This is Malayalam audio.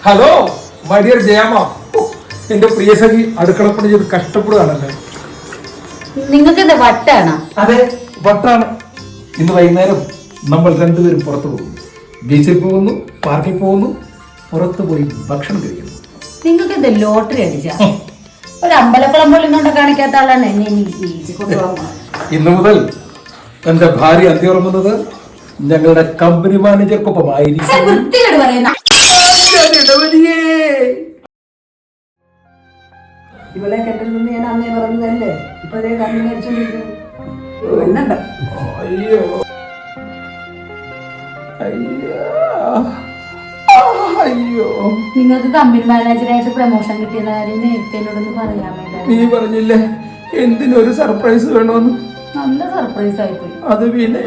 ഹലോ മൈ ഡിയർ ജയാമ, എന്റെ പ്രിയ സഖി അടുക്കളപ്പണി ചെയ്ത് കഷ്ടപ്പെടുകയാണല്ലേ. നിങ്ങൾക്ക് എന്താ വട്ടാണോ? അതെ, വട്ടാണ്. ഇന്ന് വൈകുന്നേരം നമ്മൾ രണ്ടുപേരും പുറത്തു പോകുന്നു. ബീച്ചിൽ പോകുന്നു, പാർക്കിൽ പോകുന്നു, പുറത്തു പോയി ഭക്ഷണം കഴിക്കുന്നു. നിങ്ങൾക്ക് എന്താ ലോട്ടറി അടിച്ച ഒരു അമ്പലക്കുളം പോലും കൊണ്ട് കാണിക്കാത്ത ആളാണ് എന്നെ ബീച്ചിൽ കൊണ്ടുപോകാൻ. ഇന്നു മുതൽ എന്റെ ഭാര്യ അന്തിയുറങ്ങുന്നത് ഞങ്ങളുടെ കമ്പനി മാനേജർക്കൊപ്പമായിരിക്കും. വൃത്തികേട് പറയുന്ന ഇവളെ കെട്ടരുതെന്ന് ഞാൻ അന്നേ പറഞ്ഞതല്ലേ. ഇപ്പൊ അതേ കണ്ണു മരിച്ചോണ്ടിരിക്കുന്നു. വരുന്നുണ്ട്. അയ്യോ അയ്യോ അയ്യോ, നിങ്ങൾക്ക് കമ്പനി മാനേജറായിട്ട് പ്രമോഷൻ കിട്ടിയ കാര്യം നേരത്തെ എന്നോടൊന്ന് പറയാൻ വേണ്ടി. നീ പറഞ്ഞില്ലേ എന്തിനൊരു സർപ്രൈസ് വേണമെന്ന്? നല്ല സർപ്രൈസ് ആയിപ്പോയി. അത് പിന്നെ